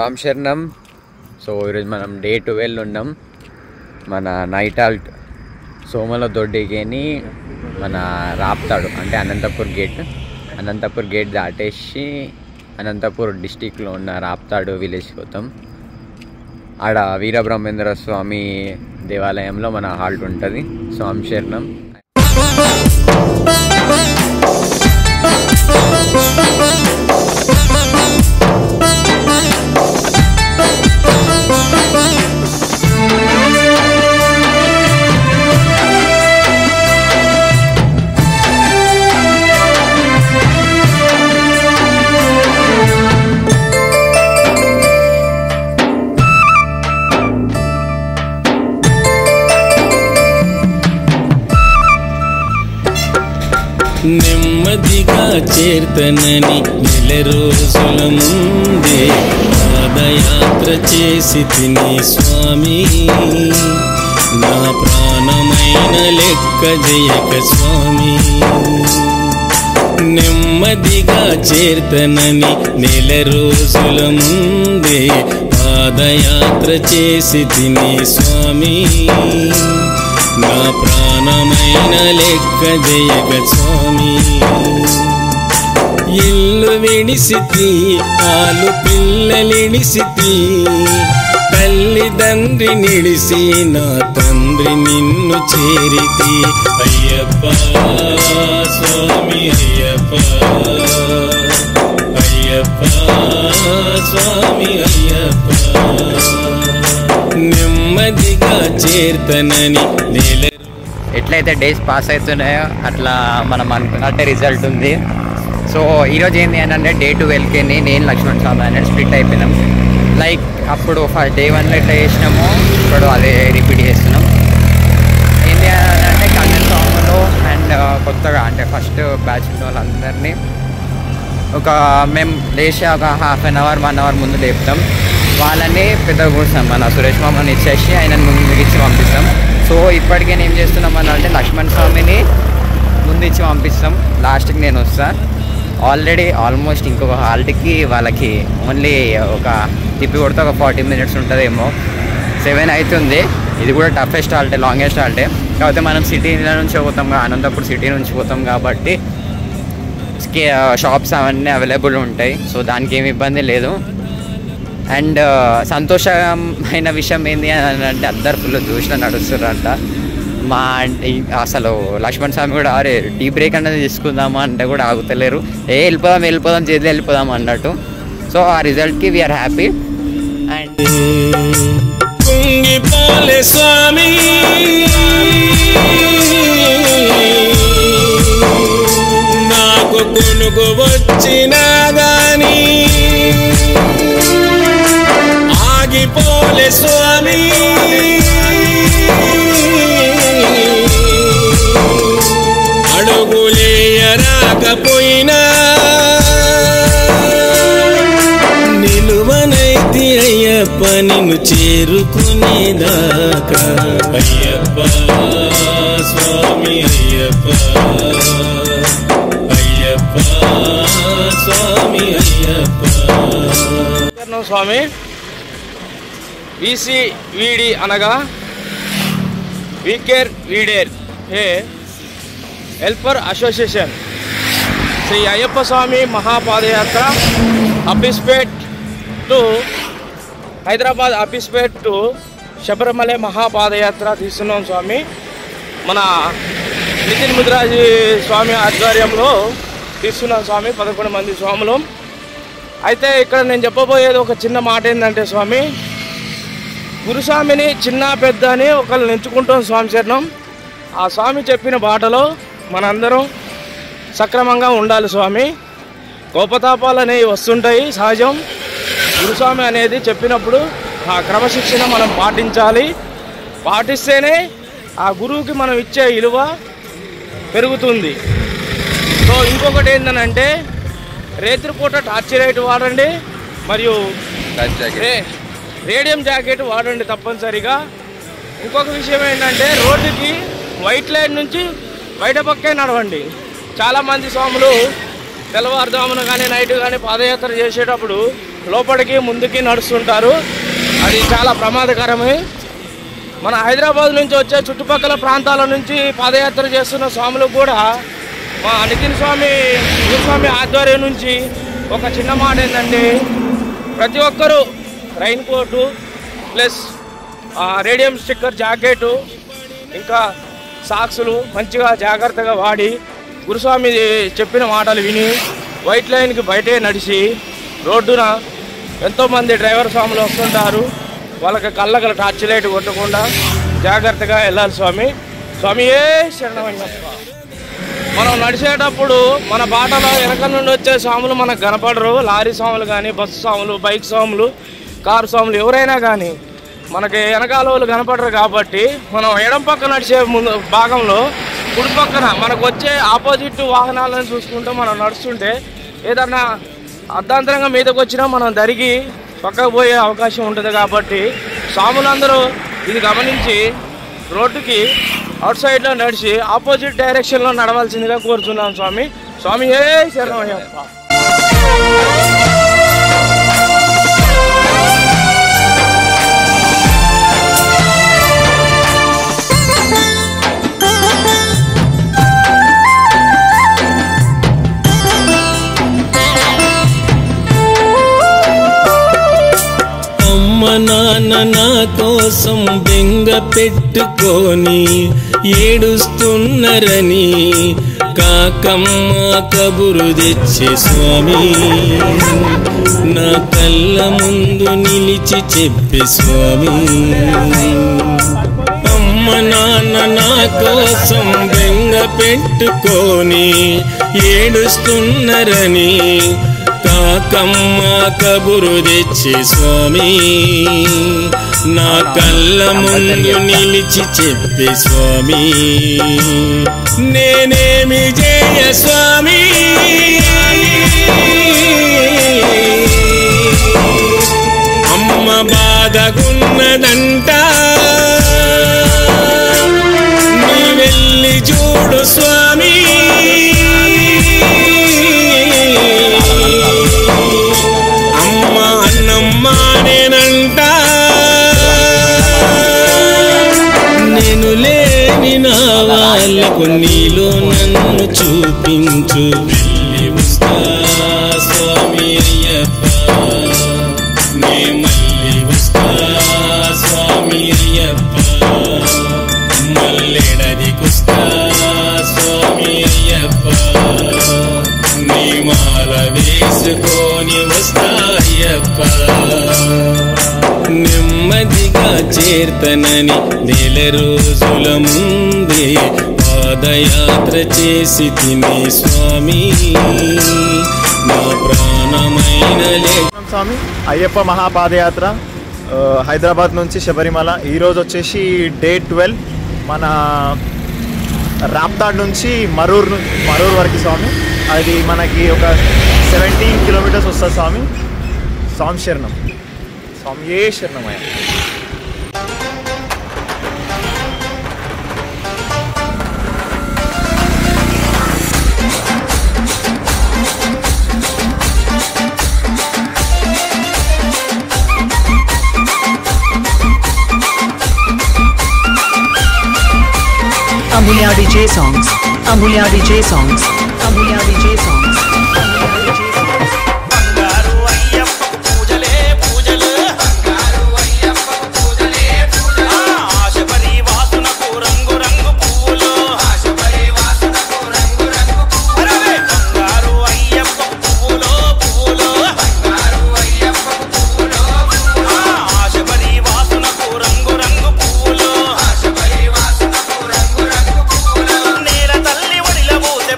రామ్ శరణం. సో ఈరోజు మనం డే 12 ఉన్నాం. మన నైట్ హాల్ట్ సోమల దొడ్డికేని మన రాప్తాడు అంటే అనంతపూర్ గేట్ దాటేసి అనంతపూర్ డిస్టిక్లో ఉన్న రాప్తాడు విలేజ్కి పోతాం. ఆడ వీరబ్రహ్మేంద్ర స్వామి దేవాలయంలో మన హాల్ట్ ఉంటుంది. స్వామి శరణం. నెమ్మదిగా చేర్తనని నెల రోజుల ముందే పాదయాత్ర చేసి తిని స్వామి, నా ప్రాణమైన లెక్క జయక స్వామి. నెమ్మదిగా చేర్తనని నెల రోజుల ముందే పాదయాత్ర చేసి తిని స్వామి, నా ప్రాణమైన లెక్క జయక స్వామి. ఇల్లు విడిసితి ఆలు పిల్లలిడిసితి, తల్లిదండ్రి నిడిసి నా తండ్రి నిన్ను చేరితి. అయ్యప్ప స్వామి అయ్యప్ప, అయ్యప్ప స్వామి అయ్యప్ప. నెమ్మదిగా చేర్తనని నెల ఎట్లయితే డేస్ పాస్ అవుతున్నాయో అట్లా మనం అనుకున్నట్టే రిజల్ట్ ఉంది. సో ఈరోజు ఏంటి అని అంటే డే 12కి నేను లక్ష్మణ్ స్వామి అనేది స్ప్లిట్ అయిపోయినాం. లైక్ అప్పుడు డే 1లో ఎట్లా చేసినామో ఇప్పుడు అదే రిపీట్ చేస్తున్నాం. ఏంటి అని అంటే కళ్యాణ్ స్వామిలో అండ్ కొత్తగా అంటే ఫస్ట్ బ్యాచ్ ఉన్న వాళ్ళందరినీ మేము లేచి ఒక హాఫ్ అన్ అవర్ 1 అవర్ ముందు లేపుతాం. వాళ్ళని పెద్దగా కూర్చున్నాం. మన సురేష్ మామని ఇచ్చేసి ఆయనను ముందు ఇచ్చి పంపిస్తాం. సో ఇప్పటికే ఏం చేస్తున్నాం అని అంటే లక్ష్మణ్ స్వామిని ముందు ఇచ్చి పంపిస్తాం. లాస్ట్కి నేను వస్తాను. ఆల్మోస్ట్ ఇంకొక హాల్ట్కి వాళ్ళకి ఓన్లీ ఒక తిప్పి కొడితే ఒక 40 minutes ఉంటుందేమో. 7 అవుతుంది. ఇది కూడా టఫెస్ట్ హాల్టే, లాంగెస్ట్ హాల్టే. కాకపోతే మనం సిటీల నుంచి పోతాం, అనంతపూర్ సిటీ నుంచి పోతాం కాబట్టి షాప్స్ అవన్నీ అవైలబుల్ ఉంటాయి. సో దానికి ఏమి ఇబ్బంది లేదు. అండ్ సంతోషమైన విషయం ఏంటి అని అంటే అందరు ఫుల్ చూసిన నడుస్తున్నారంట. అసలు లక్ష్మణ్ స్వామి కూడా అరే టీ బ్రేక్ అనేది తీసుకుందామా అంటే కూడా ఆగుతలేరు. వెళ్ళిపోదాం చేతి వెళ్ళిపోదాం అన్నట్టు. సో ఆ రిజల్ట్కి వీఆర్ హ్యాపీ. అండ్ స్వామి నాకు కొనుగో వచ్చినా గాని ఆగిపోలే స్వామి, అడుగులేయరాకపోయినా నిలువనైతి అయ్యప్ప నిన్ను చేరుకునేదాకా. అయ్యప్ప స్వామి అయ్యప్ప, అయ్యప్ప స్వామి అయ్యప్ప. స్వామి VCVD అనగా we care we dare a helper association. Shri Ayyappa Swami మహాపాదయాత్ర అబ్బిస్పేట్ టు హైదరాబాద్, అబ్బిస్పేట్ టు శబరిమల మహాపాదయాత్ర తీస్తున్నాం స్వామి. మన నితిన్ ముదిరాజు స్వామి ఆధ్వర్యంలో తీస్తున్నాం స్వామి. 11 మంది స్వాములు. అయితే ఇక్కడ నేను చెప్పబోయేది ఒక చిన్న మాట ఏంటంటే స్వామి, గురుస్వామిని చిన్న పెద్ద అని ఒకళ్ళు ఎంచుకుంటాం స్వామి శరణం. ఆ స్వామి చెప్పిన బాటలో మనందరం సక్రమంగా ఉండాలి స్వామి. కోపతాపాలు అనేవి వస్తుంటాయి, సహజం. గురుస్వామి అనేది చెప్పినప్పుడు ఆ క్రమశిక్షణ మనం పాటించాలి. పాటిస్తేనే ఆ గురువుకి మనం ఇచ్చే విలువ పెరుగుతుంది. సో ఇంకొకటి ఏంటంటే రేత్రిపూట టార్చ్ లైట్ వాడండి, మరియు రేడియం జాకెట్ వాడండి తప్పనిసరిగా. ఇంకొక విషయం ఏంటంటే రోడ్డుకి వైట్ లైన్ నుంచి బయట పక్కే నడవండి. చాలామంది స్వాములు తెల్లవారుజామున కానీ నైట్ కానీ పాదయాత్ర చేసేటప్పుడు లోపలికి ముందుకి నడుస్తుంటారు. అది చాలా ప్రమాదకరమే. మన హైదరాబాద్ నుంచి వచ్చే చుట్టుపక్కల ప్రాంతాల నుంచి పాదయాత్ర చేస్తున్న స్వాములకు కూడా మా నితిన్ స్వామి గురుస్వామి ఆధ్వర్యం నుంచి ఒక చిన్న మాట ఏంటంటే, ప్రతి ఒక్కరూ rain coat plus radium sticker jacket ఇంకా సాక్సులు మంచిగా జాగ్రత్తగా వాడి గురుస్వామి చెప్పిన మాటలు విని వైట్ లైన్కి బయటే నడిచి రోడ్డున ఎంతోమంది డ్రైవర్ స్వాములు వస్తుంటారు. వాళ్ళకి కళ్ళకి టార్చ్ లైట్ కొట్టకుండా జాగ్రత్తగా వెళ్ళాలి. స్వామియే శరణమయ్యప్ప. మనం నడిచేటప్పుడు మన బాటలో వెనక నుండి వచ్చే స్వాములు మనకు కనపడరు. లారీ స్వాములు కానీ, బస్సు స్వాములు, బైక్ స్వాములు, కారు స్వాములు ఎవరైనా కానీ మనకి వెనకాల వాళ్ళు కనపడరు. కాబట్టి మనం ఎడం పక్క నడిచే ముందు భాగంలో కుడి పక్కన మనకు వచ్చే ఆపోజిట్ వాహనాలను చూసుకుంటూ మనం నడుస్తుంటే ఏదన్నా అర్ధాంతరంగా మీదకి వచ్చినా మనం దరిగి పక్కకు పోయే అవకాశం ఉంటుంది. కాబట్టి స్వాములందరూ ఇది గమనించి రోడ్డుకి అవుట్ సైడ్లో నడిచి ఆపోజిట్ డైరెక్షన్లో నడవాల్సిందిగా కోరుతున్నాం. స్వామి ఏ శరణమయ్యప్ప. నాన్న నా కోసం బెంగ పెట్టుకొని ఏడుస్తున్నరని కాకమ్మ కబురు తెచ్చే స్వామి, నా కళ్ళ ముందు నిలిచి చెప్పే స్వామి. అమ్మ నాన్న నా కోసం బెంగ పెట్టుకొని ఏడుస్తున్నరని కాకమ్మ కబురు తెచ్చే స్వామి, నా కళ్ళ ముందు నిలిచి చెప్పే స్వామి. నేనేమి చేయ స్వామి, అమ్మ బాధగున్నదంట, నీ వెళ్ళి చూడు స్వామి. నేనంట నేను లేని నా వాళ్ళకు నీలో నన్ను చూపించు. వెళ్ళి వస్తా స్వామి అయ్యప్ప, నే మళ్ళీ వస్తా స్వామి అయ్యప్ప, మల్లెడదికొస్తా స్వామి అయ్యప్ప, నీ మాల వేసుకొని వస్తా అయ్యప్ప. నెమ్మదిగా చేర్తనని నెల రోజుల ముందే పాదయాత్ర చేసి తినే స్వామి, నా ప్రాణమైన స్వామి. అయ్యప్ప మహాపాదయాత్ర హైదరాబాద్ నుంచి శబరిమల ఈరోజు వచ్చేసి డే 12. మన రాప్తాడ్ నుంచి మరూర్ వరకు స్వామి. అది మనకి ఒక 17 కిలోమీటర్స్ వస్తుంది స్వామి. స్వామి శరణం, స్వామి ఏ శరణమయ్య. Amulya DJ songs. Amulya DJ songs. Amulya DJ songs.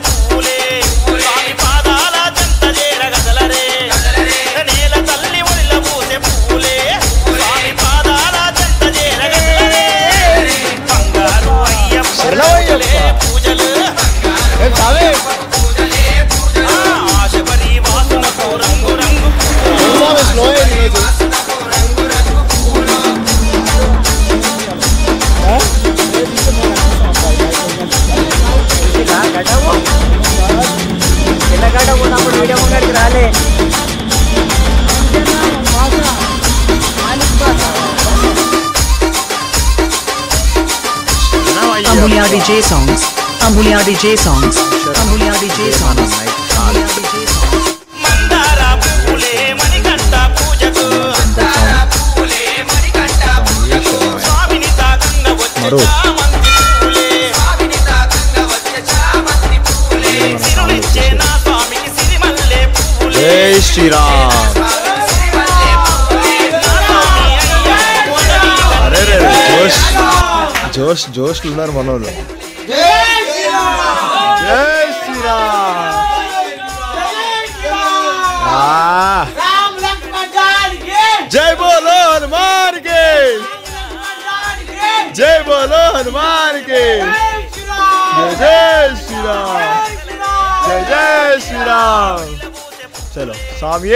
పూలే Amulya DJ songs. Amulya DJ songs. Amulya DJ songs. Amulya DJ songs. మరో జై శ్రీరామ్. అరే రే జోష్ జోష్ జోష్ ఉన్నారు మనోళ్ళు. జై శ్రీరామ్. జై బోలో హనుమాన్ కి, జై బోలో హనుమాన్ కి, జై శ్రీరామ్, జై జై శ్రీరామ్. చలో స్వామి